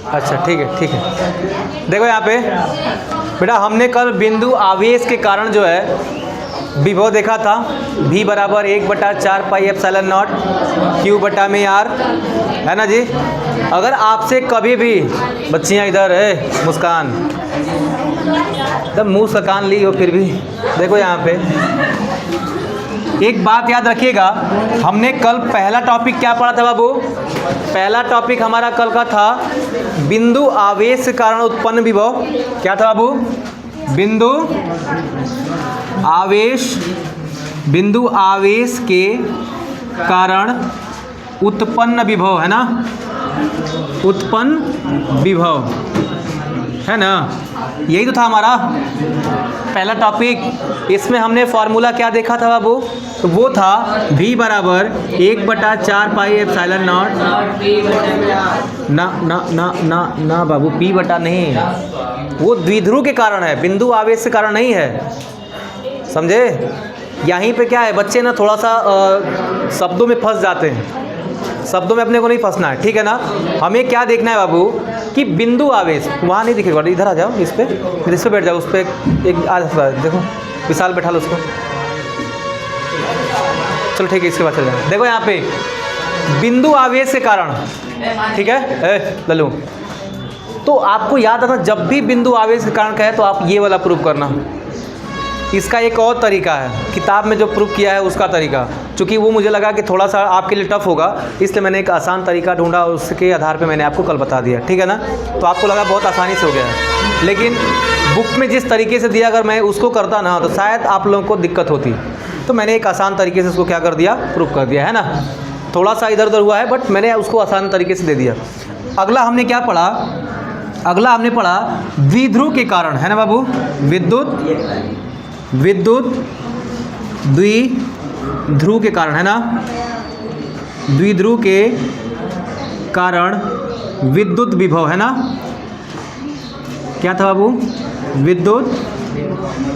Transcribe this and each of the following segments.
अच्छा ठीक है ठीक है। देखो यहाँ पे बेटा हमने कल बिंदु आवेश के कारण जो है विभव देखा था, V बराबर 1/4 पाई एप्सिलॉन नॉट Q बटा में R, है ना जी। अगर आपसे कभी भी बच्चियाँ इधर है मुस्कान एकदम मुँह से कान ली हो, फिर भी देखो यहाँ पे एक बात याद रखिएगा, हमने कल पहला टॉपिक क्या पढ़ा था बाबू? पहला टॉपिक हमारा कल का था बिंदु आवेश के कारण उत्पन्न विभव। क्या था बाबू? बिंदु आवेश के कारण उत्पन्न विभव, है ना, उत्पन्न विभव, है ना। यही तो था हमारा पहला टॉपिक। इसमें हमने फॉर्मूला क्या देखा था बाबू? तो वो था V बराबर 1/4 पाई एप्सिलॉन नॉट ना ना ना ना ना बाबू, P बटा नहीं, वो द्विध्रुव के कारण है, बिंदु आवेश के कारण नहीं है, समझे। यहीं पे क्या है, बच्चे ना थोड़ा सा शब्दों में फंस जाते हैं, शब्दों में अपने को नहीं फंसना है, ठीक है ना। हमें क्या देखना है बाबू कि बिंदु आवेश वहाँ नहीं दिखेगा, इधर आ जाओ, इस पे बैठ जाओ, उस पर एक आ देखो विशाल बैठा लो उसको, चलो ठीक है, इसके बाद चल जाए। देखो यहाँ पे बिंदु आवेश के कारण, ठीक है लल्लू, तो आपको याद रखना जब भी बिंदु आवेश के कारण कहे तो आप ये वाला प्रूफ करना। इसका एक और तरीका है, किताब में जो प्रूफ किया है उसका तरीका, चूँकि वो मुझे लगा कि थोड़ा सा आपके लिए टफ होगा, इसलिए मैंने एक आसान तरीका ढूंढा, उसके आधार पे मैंने आपको कल बता दिया, ठीक है ना। तो आपको लगा बहुत आसानी से हो गया है, लेकिन बुक में जिस तरीके से दिया अगर मैं उसको करता ना तो शायद आप लोगों को दिक्कत होती, तो मैंने एक आसान तरीके से उसको क्या कर दिया, प्रूफ कर दिया, है ना। थोड़ा सा इधर उधर हुआ है बट मैंने उसको आसान तरीके से दे दिया। अगला हमने क्या पढ़ा? अगला हमने पढ़ा द्विध्रुव के कारण, है ना बाबू, विद्युत द्विध्रुव के कारण, है ना, द्विध्रुव के कारण विद्युत विभव, है ना। क्या था बाबू? विद्युत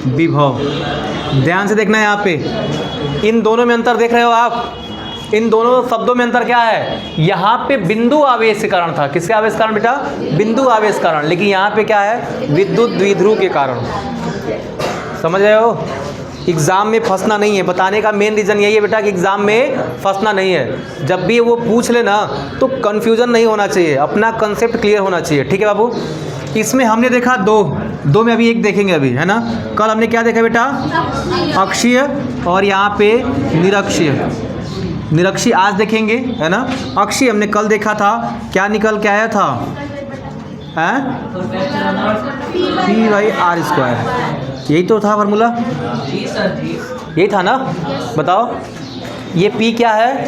विभव। ध्यान से देखना है यहाँ पे, इन दोनों में अंतर देख रहे हो आप? इन दोनों शब्दों में अंतर क्या है? यहाँ पे बिंदु आवेश के कारण था, किसके आवेश कारण बेटा? बिंदु आवेश के कारण, लेकिन यहाँ पे क्या है? विद्युत द्विध्रुव के कारण। समझ रहे हो? एग्ज़ाम में फंसना नहीं है, बताने का मेन रीज़न यही है बेटा कि एग्ज़ाम में फंसना नहीं है। जब भी वो पूछ लेना तो कन्फ्यूज़न नहीं होना चाहिए, अपना कंसेप्ट क्लियर होना चाहिए, ठीक है बाबू। इसमें हमने देखा दो में अभी एक देखेंगे अभी, है ना। कल हमने क्या देखा बेटा? अक्षीय और यहाँ पे निरक्षीय आज देखेंगे, है ना। अक्षीय हमने कल देखा था, क्या निकल के आया था? P/R², यही तो था फार्मूला, यही था ना, बताओ। ये P क्या है?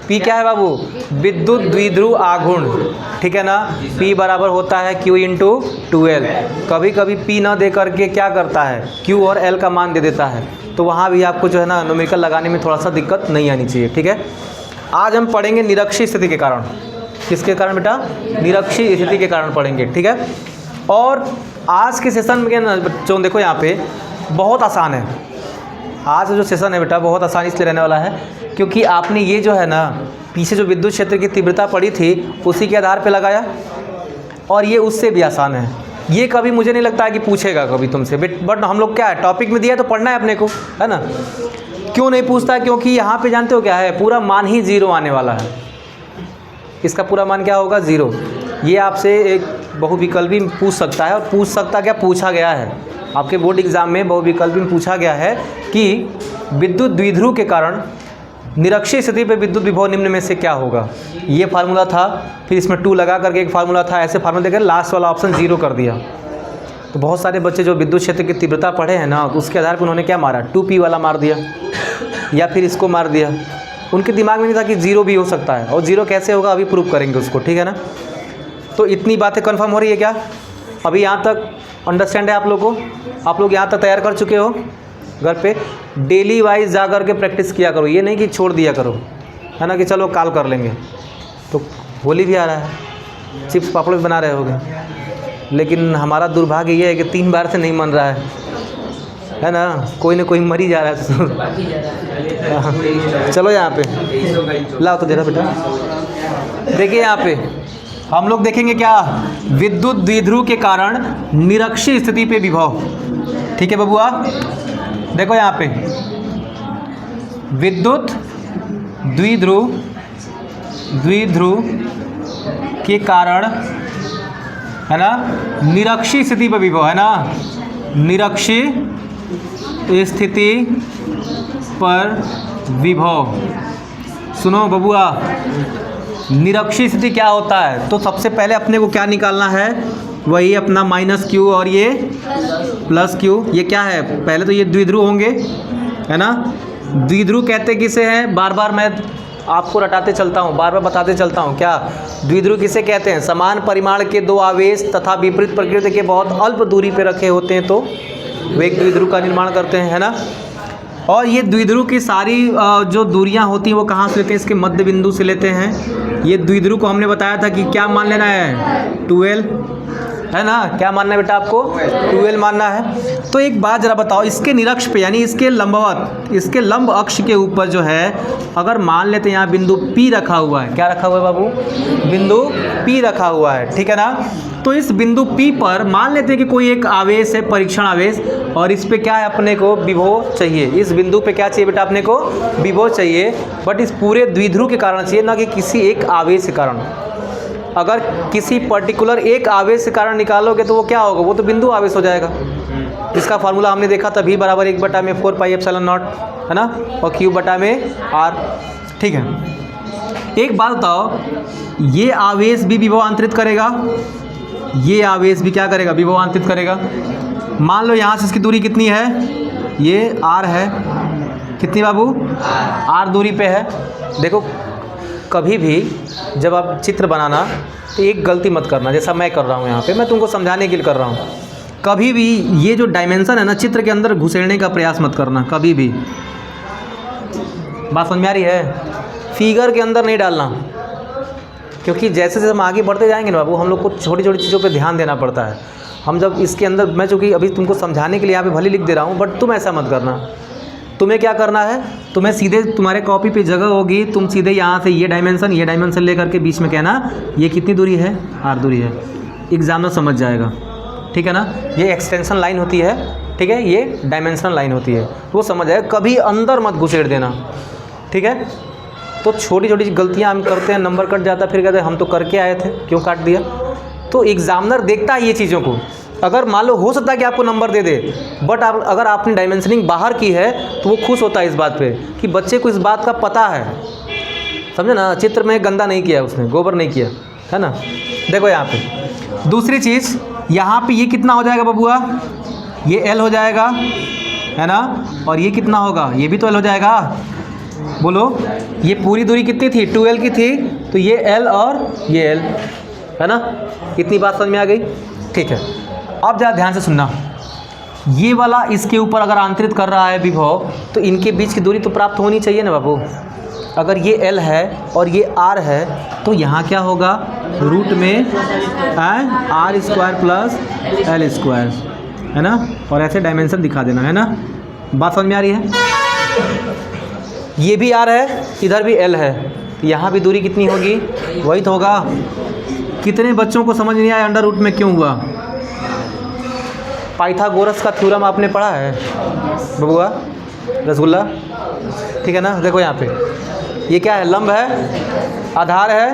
P क्या है बाबू? विद्युत द्विध्रुव आघूर्ण, ठीक है ना। P बराबर होता है Q × 2L। कभी कभी P ना दे करके क्या करता है, Q और L का मान दे देता है, तो वहाँ भी आपको जो है ना न्यूमेरिकल लगाने में थोड़ा सा दिक्कत नहीं आनी चाहिए, ठीक है। आज हम पढ़ेंगे निरक्षीय स्थिति के कारण। किसके कारण बेटा? निरक्षीय स्थिति के कारण पढ़ेंगे, ठीक है। और आज के सेशन में ना बच्चों देखो यहाँ पे बहुत आसान है, आज जो सेशन है बेटा बहुत आसान इसलिए रहने वाला है क्योंकि आपने ये जो है ना पीछे जो विद्युत क्षेत्र की तीव्रता पड़ी थी उसी के आधार पे लगाया, और ये उससे भी आसान है। ये कभी मुझे नहीं लगता है कि पूछेगा कभी तुमसे, बट हम लोग क्या है, टॉपिक में दिया तो पढ़ना है अपने को, है ना। क्यों नहीं पूछता? क्योंकि यहाँ पे जानते हो क्या है, पूरा मान ही 0 आने वाला है। इसका पूरा मान क्या होगा? 0। ये आपसे एक बहुविकल्पी पूछ सकता है, और पूछ सकता क्या, पूछा गया है आपके बोर्ड एग्जाम में, बहुविकल्पी में पूछा गया है कि विद्युत द्विध्रुव के कारण निरक्षीय स्थिति पे विद्युत विभव निम्न में से क्या होगा। ये फार्मूला था, फिर इसमें 2 लगा करके एक फार्मूला था, ऐसे फार्मूला देकर लास्ट वाला ऑप्शन 0 कर दिया। तो बहुत सारे बच्चे जो विद्युत क्षेत्र की तीव्रता पढ़े हैं ना, उसके आधार पर उन्होंने क्या मारा, 2P वाला मार दिया या फिर इसको मार दिया। उनके दिमाग में नहीं था कि 0 भी हो सकता है, और 0 कैसे होगा अभी प्रूव करेंगे उसको, ठीक है ना। तो इतनी बातें कन्फर्म हो रही है क्या? अभी यहाँ तक अंडरस्टैंड है आप लोगों को? आप लोग यहाँ तक तैयार कर चुके हो? घर पे डेली वाइज जा कर के प्रैक्टिस किया करो, ये नहीं कि छोड़ दिया करो, है ना, कि चलो काल कर लेंगे। तो होली भी आ रहा है, चिप्स पापड़ भी बना रहे होगे, लेकिन हमारा दुर्भाग्य ये है कि 3 बार से नहीं मन रहा है ना, कोई ना कोई मर ही जा रहा है। चलो यहाँ पे लाओ तो जरा बेटा, देखिए यहाँ पे हम लोग देखेंगे क्या, विद्युत द्विध्रुव के कारण निरक्षीय स्थिति पे विभव। ठीक है बबुआ, देखो यहाँ पे विद्युत द्विध्रुव के कारण है ना निरक्षीय स्थिति पर विभव, है ना, निरक्षीय स्थिति पर विभव। सुनो बबुआ, निरक्षीय स्थिति क्या होता है, तो सबसे पहले अपने को क्या निकालना है, वही अपना माइनस क्यू और ये प्लस क्यू। ये क्या है, पहले तो ये द्विध्रुव होंगे, है ना। द्विध्रुव कहते किसे हैं, बार बार मैं आपको रटाते चलता हूँ, बार बार बताते चलता हूँ। क्या द्विध्रुव किसे कहते हैं, समान परिमाण के दो आवेश तथा विपरीत प्रकृति के बहुत अल्प दूरी पर रखे होते हैं तो वे एक द्विध्रुव का निर्माण करते हैं, है ना। और ये द्विध्रुव की सारी जो दूरियां होती हैं वो कहाँ से लेते हैं, इसके मध्य बिंदु से लेते हैं। ये द्विध्रुव को हमने बताया था कि क्या मान लेना है, 12, है ना। क्या मानना है बेटा आपको, 12 मानना है। तो एक बात जरा बताओ, इसके निरक्ष पे यानी इसके लंबवत, इसके लंब अक्ष के ऊपर जो है, अगर मान लेते हैं यहाँ बिंदु P रखा हुआ है, क्या रखा हुआ है बाबू, बिंदु P रखा हुआ है, ठीक है ना। तो इस बिंदु P पर मान लेते हैं कि कोई एक आवेश है, परीक्षण आवेश, और इस पे क्या है, अपने को विभव चाहिए। इस बिंदु पे क्या चाहिए बेटा, अपने को विभव चाहिए, बट इस पूरे द्विध्रुव के कारण चाहिए, ना कि किसी एक आवेश के कारण। अगर किसी पर्टिकुलर एक आवेश के कारण निकालोगे तो वो क्या होगा, वो तो बिंदु आवेश हो जाएगा। इसका फार्मूला हमने देखा था, V बराबर 1/4 पाई एप्सिलॉन नॉट, है ना, और Q बटा में R। ठीक है, एक बात बताओ, ये आवेश भी विभवांतरित करेगा, ये आवेश भी क्या करेगा, विभवांतरित करेगा। मान लो यहाँ से इसकी दूरी कितनी है, ये R है, कितनी बाबू, R दूरी पे है। देखो कभी भी जब आप चित्र बनाना तो एक गलती मत करना, जैसा मैं कर रहा हूँ यहाँ पे, मैं तुमको समझाने के लिए कर रहा हूँ। कभी भी ये जो डायमेंशन है ना, चित्र के अंदर घुसेड़ने का प्रयास मत करना, कभी भी। बात समझ में आ रही है, फिगर के अंदर नहीं डालना, क्योंकि जैसे जैसे हम आगे बढ़ते जाएंगे ना बाबू, हम लोग को छोटी छोटी चीज़ों पे ध्यान देना पड़ता है। हम जब इसके अंदर, मैं चूँकि अभी तुमको समझाने के लिए यहाँ पे भले लिख दे रहा हूँ, बट तुम ऐसा मत करना। तुम्हें क्या करना है, तुम्हें सीधे तुम्हारे कॉपी पे जगह होगी, तुम सीधे यहाँ से ये डायमेंशन लेकर के बीच में कहना ये कितनी दूरी है, R दूरी है। एग्जामिनर समझ जाएगा, ठीक है ना। ये एक्सटेंशन लाइन होती है, ठीक है, ये डायमेंशनल लाइन होती है, वो समझ जाएगा। कभी अंदर मत घुसेड़ देना, ठीक है। तो छोटी छोटी गलतियाँ हम करते हैं, नंबर कट जाता है, फिर कहते हैं हम तो करके आए थे, क्यों काट दिया। तो एग्जामिनर देखता है ये चीज़ों को। अगर मान लो हो सकता है कि आपको नंबर दे दे, बट अगर आपने डायमेंशनिंग बाहर की है तो वो खुश होता है इस बात पे कि बच्चे को इस बात का पता है, समझे ना। चित्र में गंदा नहीं किया उसने, गोबर नहीं किया, है ना। देखो यहाँ पे दूसरी चीज़, यहाँ पे ये कितना हो जाएगा बबुआ, ये L हो जाएगा, है ना, और ये कितना होगा, ये भी तो L हो जाएगा। बोलो, ये पूरी दूरी कितनी थी, 2L की थी, तो ये L और ये L, है ना। कितनी बात समझ में आ गई, ठीक है। अब ज़रा ध्यान से सुनना, ये वाला इसके ऊपर अगर आंतरित कर रहा है विभव, तो इनके बीच की दूरी तो प्राप्त होनी चाहिए ना बाबू। अगर ये L है और ये R है तो यहाँ क्या होगा, रूट में R² प्लस L², है ना। और ऐसे डायमेंशन दिखा देना, है ना। बात समझ में आ रही है। ये भी R है, इधर भी L है, यहाँ भी दूरी कितनी होगी, वही तो होगा। कितने बच्चों को समझ नहीं आया अंडर रूट में क्यों हुआ। पाइथागोरस का थ्योरम आपने पढ़ा है बबुआ, रसगुल्ला, ठीक है ना। देखो यहाँ पे ये क्या है, लंब है, आधार है,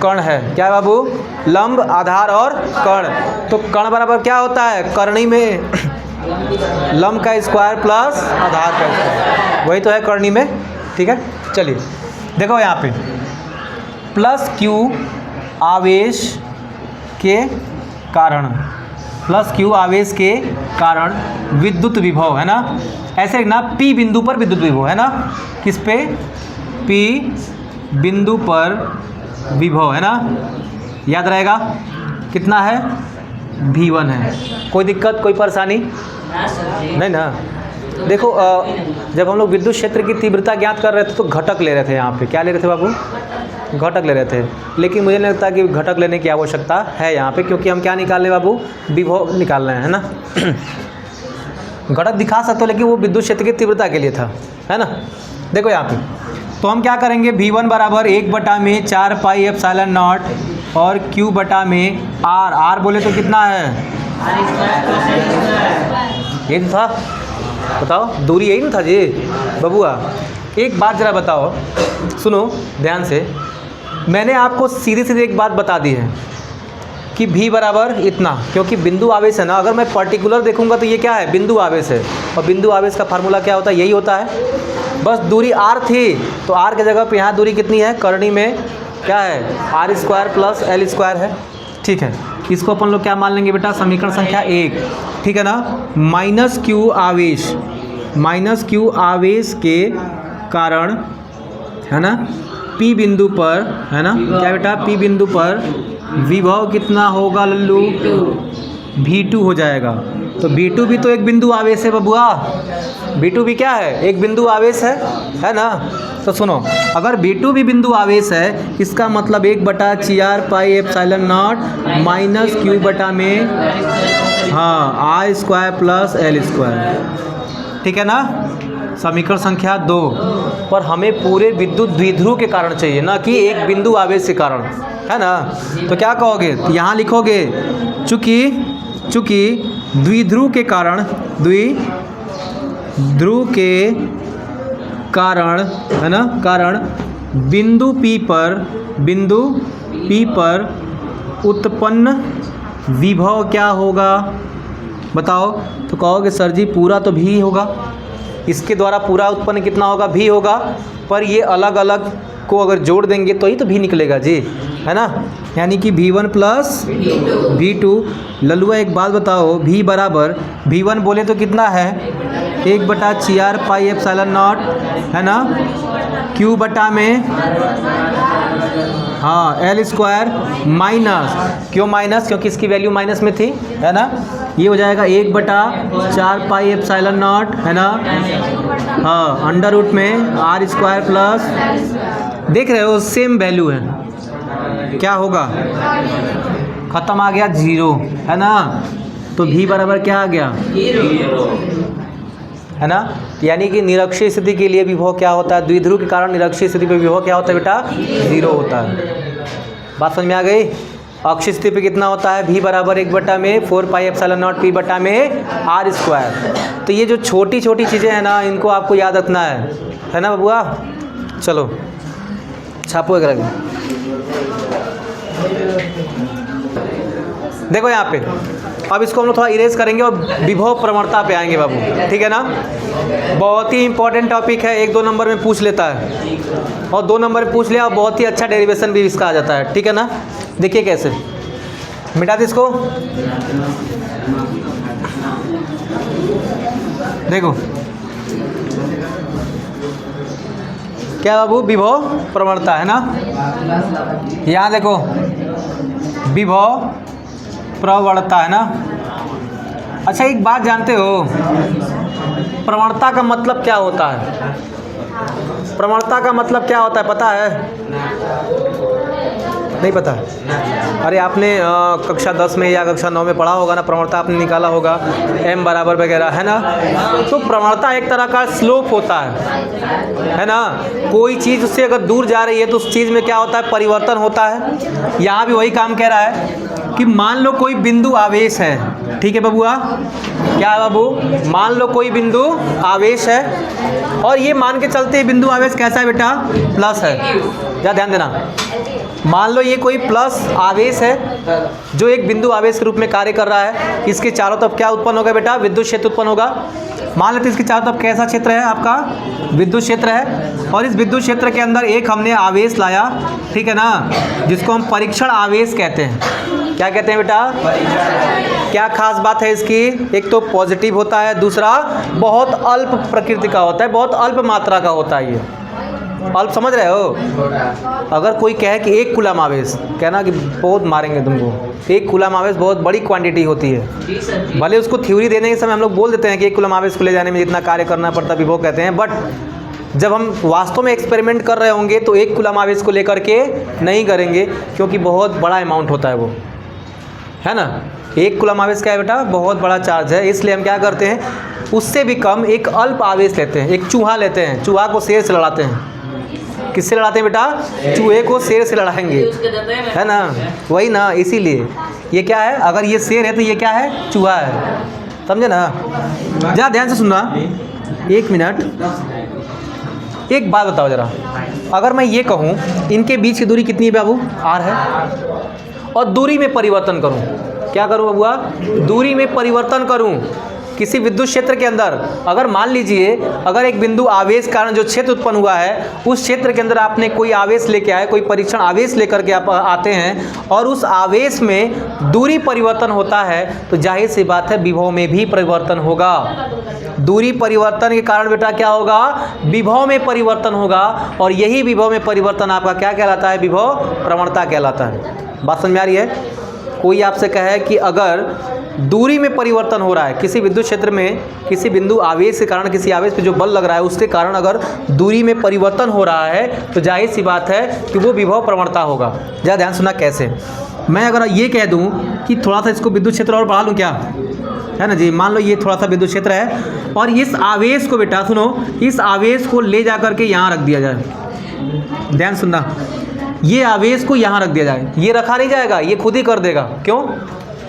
कर्ण है। क्या है बाबू, लंब, आधार और कर्ण। तो कर्ण बराबर क्या होता है, करनी में लंब का स्क्वायर प्लस आधार का स्क्वायर, वही तो है करनी में, ठीक है। चलिए देखो यहाँ पे प्लस Q आवेश के कारण, प्लस Q आवेश के कारण विद्युत विभव, है ना। ऐसे ना P बिंदु पर विद्युत विभव, है ना। किस पे, P बिंदु पर विभव, है ना। याद रहेगा कितना है, V1 है। कोई दिक्कत, कोई परेशानी नहीं ना। देखो जब हम लोग विद्युत क्षेत्र की तीव्रता ज्ञात कर रहे थे तो घटक ले रहे थे, यहाँ पे क्या ले रहे थे बाबू, घटक ले रहे थे। लेकिन मुझे नहीं लगता कि घटक लेने की आवश्यकता है यहाँ पे, क्योंकि हम क्या निकाल रहे हैं बाबू, विभव निकाल रहे हैं, है ना। घटक दिखा सकते हो लेकिन वो विद्युत क्षेत्र की तीव्रता के लिए था, है ना। देखो यहाँ पे तो हम क्या करेंगे, V1 बराबर 1/4 पाई एप्सिलॉन नॉट और Q बटा में R बोले तो कितना है, ये तो था, बताओ दूरी यही ना था जी बबुआ। एक बात ज़रा बताओ, सुनो ध्यान से, मैंने आपको सीधे सीधे एक बात बता दी है कि V बराबर इतना, क्योंकि बिंदु आवेश है ना, अगर मैं पर्टिकुलर देखूंगा तो ये क्या है, बिंदु आवेश है, और बिंदु आवेश का फार्मूला क्या होता है, यही होता है। बस दूरी R थी तो R की जगह पे यहाँ दूरी कितनी है, करनी में क्या है, R² प्लस L² है, ठीक है। इसको अपन लोग क्या मान लेंगे बेटा, समीकरण संख्या 1, ठीक है ना। माइनस Q आवेश के कारण, है ना, P बिंदु पर, है ना, क्या बेटा, P बिंदु पर विभव कितना होगा लल्लू, V2 हो जाएगा। तो V2 भी तो एक बिंदु आवेश है बबुआ, V2 भी क्या है, एक बिंदु आवेश है ना। तो सुनो, अगर V2 भी बिंदु आवेश है, इसका मतलब 1/4 pi epsilon not minus Q बटा में, हाँ, R² प्लस L², ठीक है ना। समीकरण संख्या 2 पर हमें पूरे विद्युत द्विध्रुव के कारण चाहिए, ना कि एक बिंदु आवेश के कारण, है ना। तो क्या कहोगे, तो यहाँ लिखोगे चूँकि द्विध्रुव के कारण, है ना, कारण बिंदु P पर उत्पन्न विभव क्या होगा, बताओ। तो कहोगे सर जी पूरा तो V होगा, इसके द्वारा पूरा उत्पन्न कितना होगा, V होगा, पर ये अलग अलग को अगर जोड़ देंगे तो ही तो V निकलेगा जी, है ना। यानी कि V1 प्लस V2। लल्लुआ एक बात बताओ, V बराबर V1 बोले तो कितना है, 1/4 पाई एप्सिलॉन नॉट, है ना, Q बटा में, हाँ, L² माइनस, क्यों माइनस, क्योंकि इसकी वैल्यू माइनस में थी, है ना। ये हो जाएगा 1/4 पाई एप्सिलॉन नॉट, है ना, हाँ, अंडर रूट में R² प्लस, देख रहे हो सेम वैल्यू है, क्या होगा, खत्म आ गया 0, है ना। तो V बराबर क्या आ गया, है ना। यानी कि निरक्षीय स्थिति के लिए विभव क्या होता है, द्विध्रुव के कारण निरक्षीय स्थिति पे विभव क्या होता है बेटा, 0 होता है। बात समझ में आ गई। अक्षीय स्थिति पे कितना होता है, V बराबर 1/4 पाई एप्सिलॉन नॉट P बटा में R²। तो ये जो छोटी छोटी चीज़ें हैं ना, इनको आपको याद रखना है ना बबुआ। चलो छापो एक रख, देखो यहाँ पे, अब इसको हम लोग थोड़ा इरेज करेंगे और विभव प्रवणता पे आएंगे बाबू, ठीक है ना। बहुत ही इंपॉर्टेंट टॉपिक है, 1-2 नंबर में पूछ लेता है, और 2 नंबर में पूछ लिया और बहुत ही अच्छा डेरिवेशन भी इसका आ जाता है, ठीक है ना। देखिए कैसे, मिटा दे इसको, देखो क्या बाबू, विभव प्रवणता, है ना। यहाँ देखो विभव प्रवणता, है ना। अच्छा एक बात जानते हो, प्रवणता का मतलब क्या होता है, प्रवणता का मतलब क्या होता है पता है, नहीं पता। अरे आपने कक्षा 10 में या कक्षा 9 में पढ़ा होगा ना, प्रवणता आपने निकाला होगा, m बराबर वगैरह, है ना। तो प्रवणता एक तरह का स्लोप होता है ना। कोई चीज़ उससे अगर दूर जा रही है तो उस चीज़ में क्या होता है, परिवर्तन होता है। यहाँ भी वही काम कह रहा है कि मान लो कोई बिंदु आवेश है, ठीक है बबुआ, क्या है बाबू, मान लो कोई बिंदु आवेश है, और ये मान के चलते बिंदु आवेश कैसा है बेटा, प्लस है। क्या ध्यान देना, मान लो ये कोई प्लस आवेश है जो एक बिंदु आवेश के रूप में कार्य कर रहा है, इसके चारों तरफ क्या उत्पन्न होगा बेटा, विद्युत क्षेत्र उत्पन्न होगा। मान लेते इसके चारों तरफ कैसा क्षेत्र है आपका, विद्युत क्षेत्र है, और इस विद्युत क्षेत्र के अंदर एक हमने आवेश लाया, ठीक है ना, जिसको हम परीक्षण आवेश कहते हैं। क्या कहते हैं बेटा, क्या खास बात है इसकी, एक तो पॉजिटिव होता है, दूसरा बहुत अल्प प्रकृति का होता है, बहुत अल्प मात्रा का होता है। ये अल्प समझ रहे हो। अगर कोई कहे कि 1 कूलम आवेश, कहना कि बहुत मारेंगे तुमको। 1 कूलम आवेश बहुत बड़ी क्वांटिटी होती है। भले उसको थ्योरी देने के समय हम लोग बोल देते हैं कि 1 कूलम आवेश को ले जाने में जितना कार्य करना पड़ता है विभव कहते हैं, बट जब हम वास्तव में एक्सपेरिमेंट कर रहे होंगे तो 1 कूलम आवेश को लेकर के नहीं करेंगे, क्योंकि बहुत बड़ा अमाउंट होता है वो, है ना। 1 कूलम आवेश क्या है बेटा, बहुत बड़ा चार्ज है। इसलिए हम क्या करते हैं, उससे भी कम एक अल्प आवेश लेते हैं, एक चूहा लेते हैं, चूहा को शेर से लड़ाते हैं, किससे लड़ाते हैं बेटा? चूहे को शेर से लड़ाएंगे, है ना? वही ना, इसीलिए ये क्या है, अगर ये शेर है तो ये क्या है? चूहा है। समझे ना? जरा ध्यान से सुनना, 1 मिनट। एक बात बताओ जरा, अगर मैं ये कहूँ इनके बीच की दूरी कितनी है बाबू? r है, और दूरी में परिवर्तन करूँ, क्या करूँ बबुआ? दूरी में परिवर्तन करूँ। किसी विद्युत क्षेत्र के अंदर अगर मान लीजिए, अगर एक बिंदु आवेश कारण जो क्षेत्र उत्पन्न हुआ है, उस क्षेत्र के अंदर आपने कोई आवेश लेके आए, कोई परीक्षण आवेश लेकर के आप आते हैं, और उस आवेश में दूरी परिवर्तन होता है, तो जाहिर सी बात है विभव में भी परिवर्तन होगा। दूरी परिवर्तन के कारण बेटा क्या होगा? विभव में परिवर्तन होगा, और यही विभव में परिवर्तन आपका क्या कहलाता है? विभव प्रवणता कहलाता है। बात समझ में आ रही है? कोई आपसे कहे कि अगर दूरी में परिवर्तन हो रहा है किसी विद्युत क्षेत्र में, किसी बिंदु आवेश के कारण, किसी आवेश पे जो बल लग रहा है उसके कारण अगर दूरी में परिवर्तन हो रहा है, तो जाहिर सी बात है कि वो विभव प्रवणता होगा। ज़रा ध्यान सुनना कैसे। मैं अगर ये कह दूं कि थोड़ा सा इसको विद्युत क्षेत्र और बढ़ा लूँ, क्या है ना जी? मान लो ये थोड़ा सा विद्युत क्षेत्र है, और इस आवेश को बेटा सुनो, इस आवेश को ले जा करके यहाँ रख दिया जाए। ध्यान सुनना, ये आवेश को यहाँ रख दिया जाए, ये रखा नहीं जाएगा, ये खुद ही कर देगा। क्यों?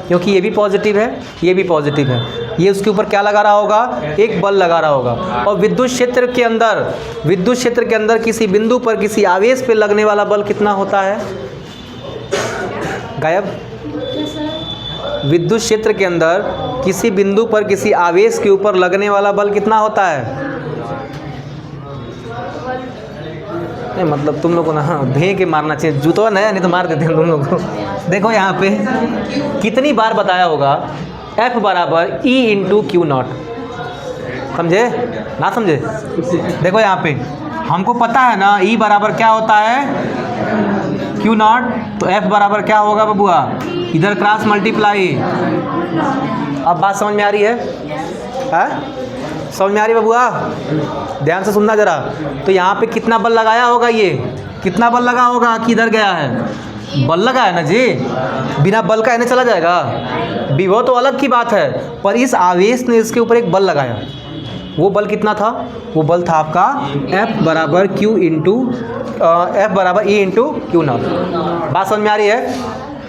क्योंकि ये भी पॉजिटिव है, ये भी पॉजिटिव है। ये उसके ऊपर क्या लगा रहा होगा? एक बल लगा रहा होगा। और विद्युत क्षेत्र के अंदर किसी बिंदु पर किसी आवेश पे लगने वाला बल कितना होता है? गायब। विद्युत क्षेत्र के अंदर किसी बिंदु पर किसी आवेश के ऊपर लगने वाला बल कितना होता है? नहीं मतलब तुम लोग को ना भे के मारना चाहिए, जूता नया नहीं तो मार देते हैं तुम लोग को। देखो यहाँ पे कितनी बार बताया होगा, F बराबर E इंटू क्यू नॉट। समझे ना? समझे? देखो यहाँ पे हमको पता है ना E बराबर क्या होता है? Q not. तो F बराबर क्या होगा बबुआ? इधर क्रॉस मल्टीप्लाई। अब बात समझ में आ रही है? समझ में आ रही बबुआ? ध्यान से सुनना जरा। तो यहाँ पे कितना बल लगाया होगा? ये कितना बल लगा होगा? किधर गया है? बल लगा है ना जी, बिना बल का इन्हें चला जाएगा? विभव तो अलग की बात है, पर इस आवेश ने इसके ऊपर एक बल लगाया। वो बल कितना था? वो बल था आपका F बराबर Q इंटू F बराबर E इंटू क्यू नॉट। बात समझ में आ रही है?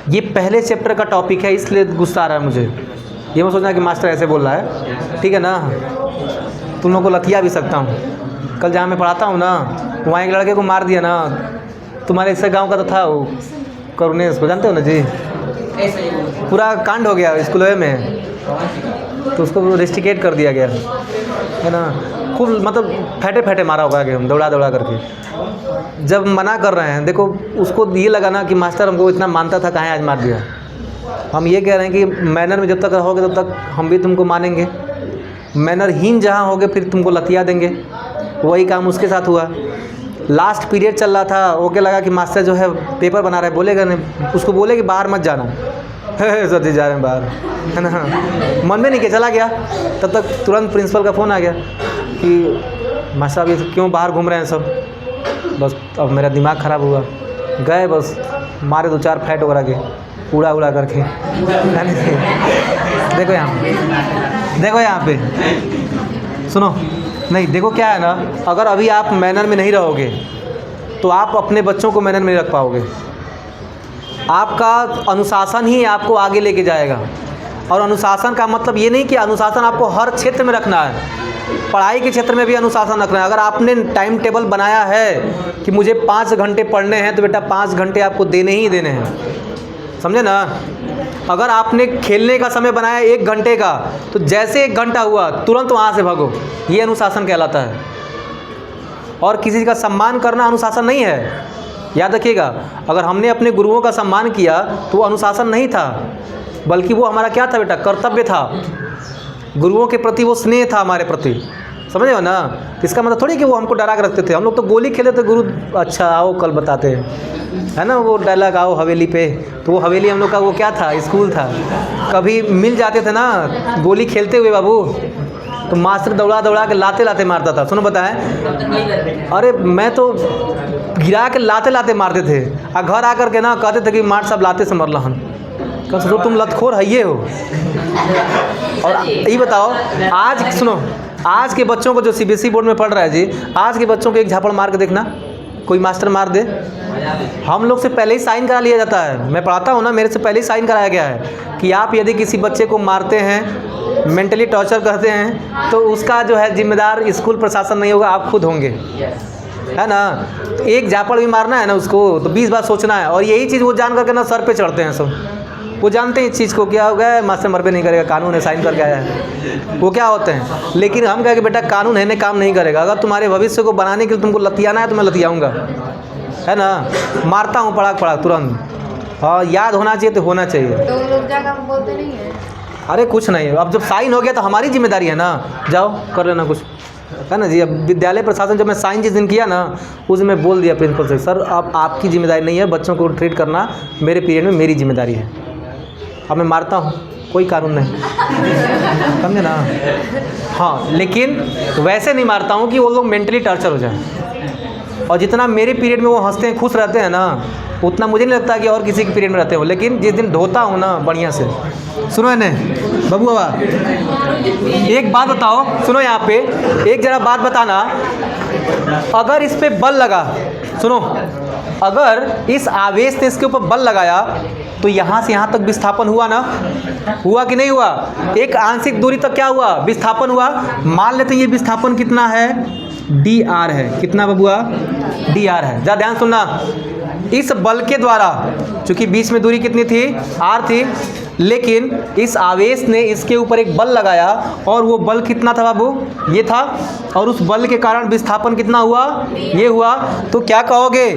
ये पहले चैप्टर का टॉपिक है, इसलिए गुस्सा आ रहा है मुझे। ये मैं सोचना कि मास्टर ऐसे बोल रहा है, ठीक है ना? तुम लोगों को लतिया भी सकता हूँ। कल जहाँ मैं पढ़ाता हूँ ना, वहाँ एक लड़के को मार दिया ना, तुम्हारे इससे गांव का तो था वो करुणेश को, जानते हो ना जी? पूरा कांड हो गया स्कूल में, तो उसको रेस्टिकेट कर दिया गया, है ना? खूब मतलब फैटे फैटे मारा होगा कि हम दौड़ा दौड़ा करके। जब मना कर रहे हैं, देखो उसको ये लगा ना कि मास्टर हमको इतना मानता था, कहाँ आज मार दिया। हम ये कह रहे हैं कि मैनर में जब तक रहोगे तब तक हम भी तुमको मानेंगे, मैनरहीन जहाँ होगे फिर तुमको लतिया देंगे। वही काम उसके साथ हुआ। लास्ट पीरियड चल रहा था, ओके लगा कि मास्टर जो है पेपर बना रहा है, बोलेगा नहीं, उसको बोले कि बाहर मत जाना। सर जी जा रहे हैं बाहर, है ना? मन में नहीं किया, चला गया। तब तक तुरंत प्रिंसिपल का फ़ोन आ गया कि मास्टर साहब ये क्यों बाहर घूम रहे हैं सब। बस अब मेरा दिमाग ख़राब हुआ, गए बस मारे 2-4 फैट वगैरह के उड़ा उड़ा करके। देखो यहाँ पे सुनो, नहीं देखो क्या है ना, अगर अभी आप मैनर में नहीं रहोगे तो आप अपने बच्चों को मैनर में नहीं रख पाओगे। आपका अनुशासन ही आपको आगे लेके जाएगा। और अनुशासन का मतलब ये नहीं कि अनुशासन आपको हर क्षेत्र में रखना है, पढ़ाई के क्षेत्र में भी अनुशासन रखना है। अगर आपने टाइम टेबल बनाया है कि मुझे 5 घंटे पढ़ने हैं, तो बेटा 5 घंटे आपको देने ही देने हैं, समझे ना? अगर आपने खेलने का समय बनाया 1 घंटे का, तो जैसे 1 घंटा हुआ तुरंत वहाँ से भागो, ये अनुशासन कहलाता है। और किसी का सम्मान करना अनुशासन नहीं है, याद रखिएगा। अगर हमने अपने गुरुओं का सम्मान किया तो वो अनुशासन नहीं था, बल्कि वो हमारा क्या था बेटा? कर्तव्य था। गुरुओं के प्रति वो स्नेह था हमारे प्रति, समझे हो ना? इसका मतलब थोड़ी कि वो हमको डरा कर रखते थे। हम लोग तो गोली खेले थे, गुरु अच्छा आओ कल बताते हैं, है ना? वो डायलॉग आओ हवेली पे, तो वो हवेली हम लोग का वो क्या था? स्कूल था। कभी मिल जाते थे ना गोली खेलते हुए बाबू, तो मास्टर दौड़ा दौड़ा के लाते लाते मारता था। सुनो बताएं, अरे मैं तो गिरा के लाते लाते मारते थे, और घर आकर के ना कहते थे कि मार साहब लाते से मरला हन। कब सोचो तुम लतखोर है ये हो। और ये बताओ, आज सुनो, आज के बच्चों को जो CBSE बोर्ड में पढ़ रहा है जी, आज के बच्चों को एक झापड़ मार के देखना, कोई मास्टर मार दे, हम लोग से पहले ही साइन करा लिया जाता है। मैं पढ़ाता हूँ ना, मेरे से पहले ही साइन कराया गया है कि आप यदि किसी बच्चे को मारते हैं, मेंटली टॉर्चर करते हैं, तो उसका जो है जिम्मेदार स्कूल प्रशासन नहीं होगा, आप खुद होंगे, है ना। तो एक झापड़ भी मारना है ना उसको तो 20 बार सोचना है। और यही चीज़ वो जान करके ना सर पे चढ़ते हैं सब। वो जानते हैं इस चीज़ को, क्या हो गया है, मास्टर मर पे नहीं करेगा, कानून है, साइन करके आया है, वो क्या होते हैं। लेकिन हम कहें कि बेटा कानून है ने काम नहीं करेगा, अगर तुम्हारे भविष्य को बनाने के लिए तुमको लतियाना है तो मैं लतियाऊँगा, है ना। मारता हूँ पड़ाक तुरंत। हाँ, याद होना चाहिए तो होना चाहिए। तो लोग जाकर बोलते नहीं है। अरे कुछ नहीं है, अब जब साइन हो गया तो हमारी जिम्मेदारी है ना, जाओ कर लेना कुछ, है ना जी। अब विद्यालय प्रशासन जब मैं साइन जिस दिन किया ना, उस दिन मैं बोल दिया प्रिंसिपल से, सर अब आपकी जिम्मेदारी नहीं है, बच्चों को ट्रीट करना मेरे पीरियड में मेरी जिम्मेदारी है। अब मैं मारता हूँ, कोई कानून नहीं, समझे ना। हाँ, लेकिन वैसे नहीं मारता हूँ कि वो लोग मेंटली टॉर्चर हो जाए। और जितना मेरे पीरियड में वो हंसते हैं, खुश रहते हैं ना, उतना मुझे नहीं लगता कि और किसी के पीरियड में रहते हो। लेकिन जिस दिन ढोता हूँ ना बढ़िया से, सुनो है ने बाबू बाबा, एक बात बताओ, सुनो यहाँ पे एक जरा बात बताना, अगर इस पे बल लगा, सुनो, अगर इस आवेश ने इसके ऊपर बल लगाया तो यहाँ से यहाँ तक विस्थापन हुआ ना, हुआ कि नहीं हुआ। एक आंशिक दूरी तक क्या हुआ, विस्थापन हुआ। मान लेते हैं ये विस्थापन कितना है, dr है, कितना बबुआ, dr है। जा ध्यान सुनना, इस बल के द्वारा, चूंकि बीच में दूरी कितनी थी, r थी, लेकिन इस आवेश ने इसके ऊपर एक बल लगाया और वो बल कितना था बाबू, ये था, और उस बल के कारण विस्थापन कितना हुआ, ये हुआ। तो क्या कहोगे,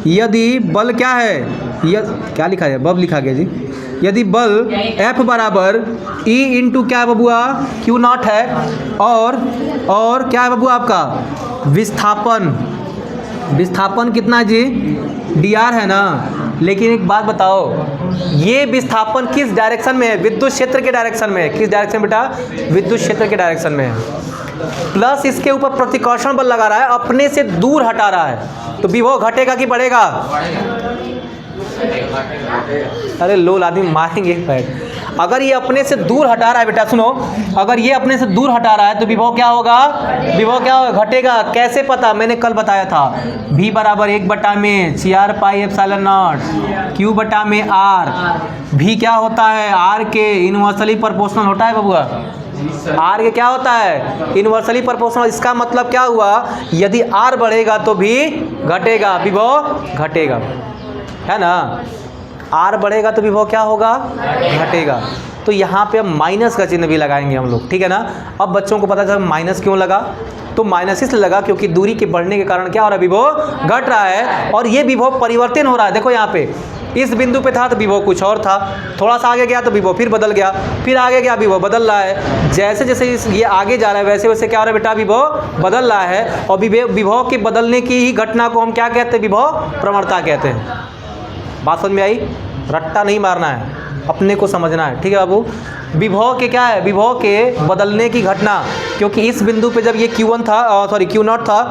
यदि बल क्या है, क्या लिखा है, बब लिखा गया जी, यदि बल F बराबर E इंटू क्या है बबुआ, Q0 है, और क्या है बबुआ आपका विस्थापन कितना है जी, dr है ना। लेकिन एक बात बताओ, ये विस्थापन किस डायरेक्शन में है, विद्युत क्षेत्र के डायरेक्शन में है। किस डायरेक्शन बेटा, विद्युत क्षेत्र के डायरेक्शन में है। प्लस इसके ऊपर प्रतिकर्षण बल लगा रहा है, अपने से दूर हटा रहा है, तो विभव घटेगा कि बढ़ेगा। अरे लोग आदमी मारेंगे पैर। अगर ये अपने से दूर हटा रहा है बेटा, सुनो, अगर ये अपने से दूर हटा रहा है तो विभव क्या होगा, विभव क्या होगा, घटेगा। कैसे पता, मैंने कल बताया था, v बराबर 1/4 पाई एप्सिलॉन नॉट, q बटा में r। v क्या होता है, r के इनवर्सली प्रोपोर्शनल होता है बबुआ, r के क्या होता है, इनवर्सली प्रोपोर्शनल। इसका मतलब क्या हुआ, यदि r बढ़ेगा तो भी घटेगा, विभव घटेगा, है ना। r बढ़ेगा तो विभव क्या होगा, घटेगा। तो यहाँ पे अब माइनस का चिन्ह भी लगाएंगे हम लोग, ठीक है ना। अब बच्चों को पता चला माइनस क्यों लगा, तो माइनस इसलिए लगा क्योंकि दूरी के बढ़ने के कारण क्या हो रहा है, विभव घट रहा है। और ये विभव परिवर्तन हो रहा है, देखो यहाँ पे इस बिंदु पे था तो विभव कुछ और था, थोड़ा सा आगे गया तो विभव फिर बदल गया, फिर आगे गया विभव बदल रहा है। जैसे जैसे ये आगे जा रहा है वैसे वैसे क्या हो रहा है बेटा, विभव बदल रहा है। और विभव के बदलने की ही घटना को हम क्या कहते हैं, विभव प्रवणता कहते हैं। बात समझ में आई, रट्टा नहीं मारना है, अपने को समझना है, ठीक है बाबू। विभव के क्या है, विभव के बदलने की घटना, क्योंकि इस बिंदु पे जब ये Q1 था, सॉरी Q0 था,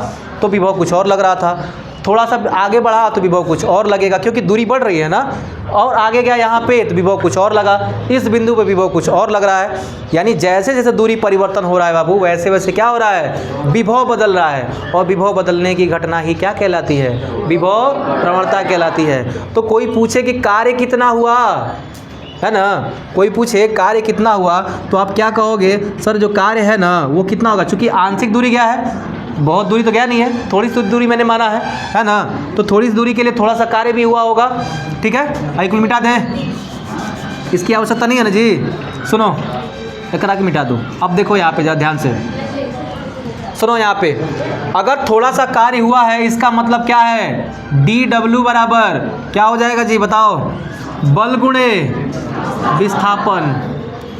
तो विभव कुछ और लग रहा था। थोड़ा सा आगे बढ़ा तो विभव कुछ और लगेगा, क्योंकि दूरी बढ़ रही है ना। और आगे गया यहाँ पे तो विभव कुछ और लगा, इस बिंदु पे विभव कुछ और लग रहा है। यानी जैसे जैसे दूरी परिवर्तन हो रहा है बाबू, वैसे वैसे क्या हो रहा है, विभव बदल रहा है। और विभव बदलने की घटना ही क्या कहलाती है, विभव प्रवणता कहलाती है। तो कोई पूछे कि कार्य कितना हुआ, है ना, कोई पूछे कार्य कितना हुआ, तो आप क्या कहोगे, सर जो कार्य है ना वो कितना होगा। चूंकि आंशिक दूरी क्या है, बहुत दूरी तो गया नहीं है, थोड़ी सी दूरी मैंने माना है ना। तो थोड़ी सी दूरी के लिए थोड़ा सा कार्य भी हुआ होगा, ठीक है। आई कुल मिटा दें, इसकी आवश्यकता नहीं है ना जी। सुनो, एक के मिटा दो। अब देखो यहाँ पे जरा ध्यान से सुनो, यहाँ पे अगर थोड़ा सा कार्य हुआ है, इसका मतलब क्या है, dw बराबर क्या हो जाएगा जी, बताओ, बल गुणे विस्थापन।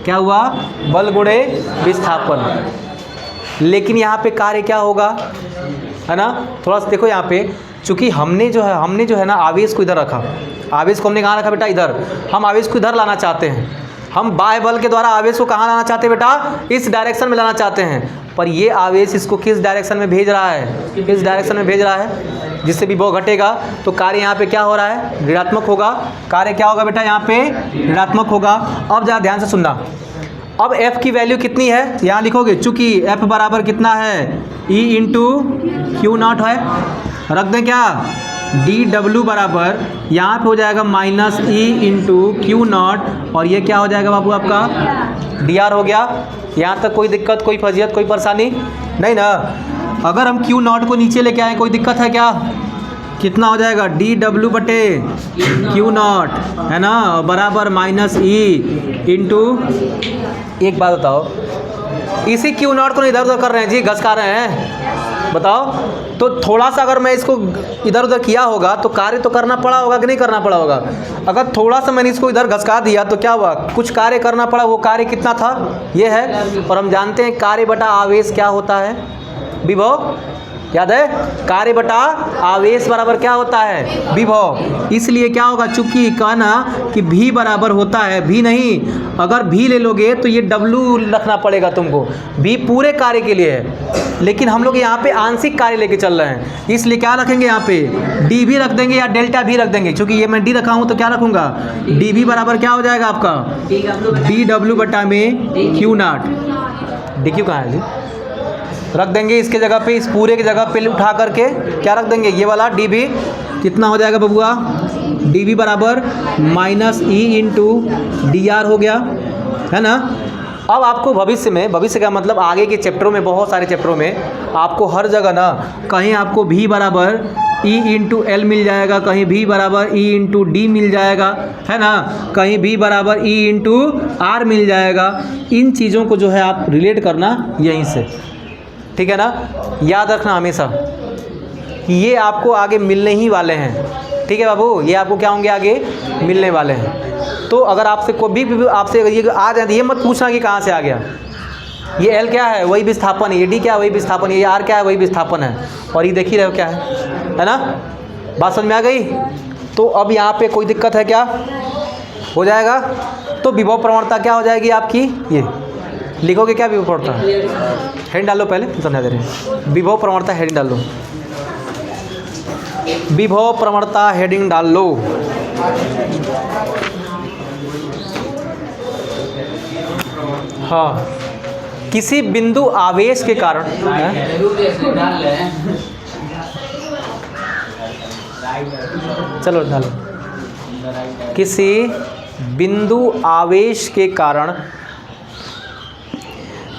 क्या हुआ, बल गुणे विस्थापन। लेकिन यहाँ पे कार्य क्या होगा, है ना। थोड़ा सा देखो यहाँ पे, चूंकि हमने जो है ना आवेश को इधर रखा, आवेश को हमने कहाँ रखा बेटा, इधर। हम आवेश को इधर लाना चाहते हैं, हम बाह्य बल के द्वारा आवेश को कहाँ लाना चाहते हैं बेटा, इस डायरेक्शन में लाना चाहते हैं। पर ये आवेश इसको किस डायरेक्शन में भेज रहा है, इस डायरेक्शन में भेज रहा है, जिससे विभव घटेगा। तो कार्य यहाँ पे क्या हो रहा है, ऋणात्मक होगा। कार्य क्या होगा बेटा, यहाँ पे ऋणात्मक होगा। अब ज़रा ध्यान से सुनना, अब f की वैल्यू कितनी है यहाँ लिखोगे, चूंकि f बराबर कितना है E इंटू क्यू नॉट है, रख दें क्या डी डब्ल्यू बराबर यहाँ पे हो जाएगा minus E into Q not, और ये क्या हो जाएगा बाबू आपका डी आर हो गया। यहाँ तक कोई दिक्कत, कोई फजीयत, कोई परेशानी नहीं ना। अगर हम क्यू नॉट को नीचे लेके आए कोई दिक्कत है क्या? कितना हो जाएगा डी डब्ल्यू बटे क्यू नॉट है ना, बराबर माइनस ई इंटू, एक बात बताओ, इसी क्यू नॉट को इधर उधर कर रहे हैं जी, घसका रहे हैं, बताओ तो थोड़ा सा अगर मैं इसको इधर उधर किया होगा तो कार्य तो करना पड़ा होगा कि नहीं करना पड़ा होगा। अगर थोड़ा सा मैंने इसको इधर घसका दिया तो क्या हुआ, कुछ कार्य करना पड़ा, वो कार्य कितना था ये है। और हम जानते हैं कार्य बटा आवेश क्या होता है, विभव याद है, कार्य बटा आवेश बराबर क्या होता है विभव। इसलिए क्या होगा, चूंकि कहना कि v बराबर होता है, v नहीं, अगर v ले लोगे तो ये w रखना पड़ेगा तुमको, v पूरे कार्य के लिए है, लेकिन हम लोग यहाँ पे आंशिक कार्य लेके चल रहे हैं, इसलिए क्या रखेंगे यहाँ पे डी भी रख देंगे या डेल्टा भी रख देंगे। चूंकि ये मैं डी रखा हूँ तो क्या रखूँगा डी भी बराबर क्या हो जाएगा आपका डी डब्ल्यू बटा में क्यू नॉट, डी क्यू कहाँ है जी, रख देंगे इसके जगह पे, इस पूरे की जगह पे उठा करके क्या रख देंगे ये वाला डी बी, कितना हो जाएगा बबुआ डी बी बराबर minus E into D R हो गया है ना। अब आपको भविष्य में, भविष्य का मतलब आगे के चैप्टरों में, बहुत सारे चैप्टरों में आपको हर जगह ना कहीं आपको v बराबर ई इंटू एल मिल जाएगा, कहीं v बराबर ई इंटू डी मिल जाएगा है ना, कहीं v बराबर ई इंटू आर मिल जाएगा। इन चीज़ों को जो है आप रिलेट करना यहीं से, ठीक है ना, याद रखना हमेशा कि ये आपको आगे मिलने ही वाले हैं, ठीक है बाबू, ये आपको क्या होंगे आगे मिलने वाले हैं। तो अगर आपसे कोई भी आपसे अगर ये आ जाए तो ये मत पूछना कि कहाँ से आ गया, ये एल क्या है वही विस्थापन है, ये डी क्या है वही विस्थापन है, ये आर क्या है वही विस्थापन है, और ये देख ही रहे हो क्या है ना। बात समझ में आ गई? तो अब यहाँ पे कोई दिक्कत है क्या, हो जाएगा। तो विभव प्रवणता क्या हो जाएगी आपकी, ये लिखोगे क्या विभव प्रवणता, हेडिंग डालो पहले, समझा दे रहे हैं, विभव प्रवणता हेडिंग डाल लो, विभव प्रवणता हेडिंग डाल लो। हाँ, किसी बिंदु आवेश के कारण चलो डालो, किसी बिंदु आवेश के कारण,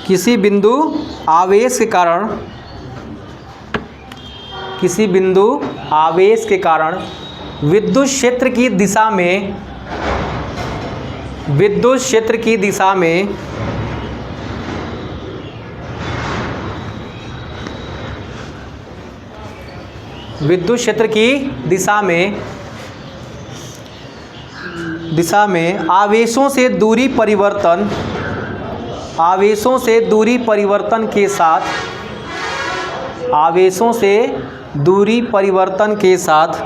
किसी बिंदु आवेश के कारण, किसी बिंदु आवेश के कारण विद्युत क्षेत्र की दिशा में, विद्युत क्षेत्र की दिशा में विद्युत क्षेत्र की दिशा में आवेशों से दूरी परिवर्तन, आवेशों से दूरी परिवर्तन के साथ, आवेशों से दूरी परिवर्तन के साथ,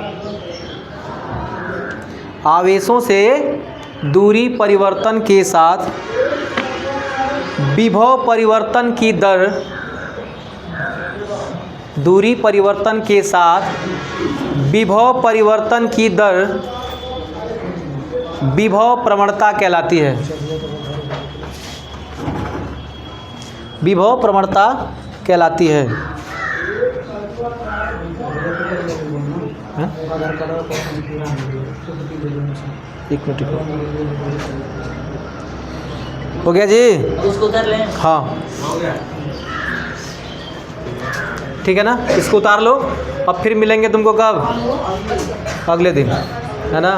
आवेशों से दूरी परिवर्तन के साथ विभव परिवर्तन की दर, दूरी परिवर्तन के साथ विभव परिवर्तन की दर विभव प्रवणता कहलाती है, विभव प्रवणता कहलाती है। एक मिनट हो गया जी, उसको उतार लें, हाँ ठीक है ना, इसको उतार लो। अब फिर मिलेंगे तुमको कब, अगले दिन है ना।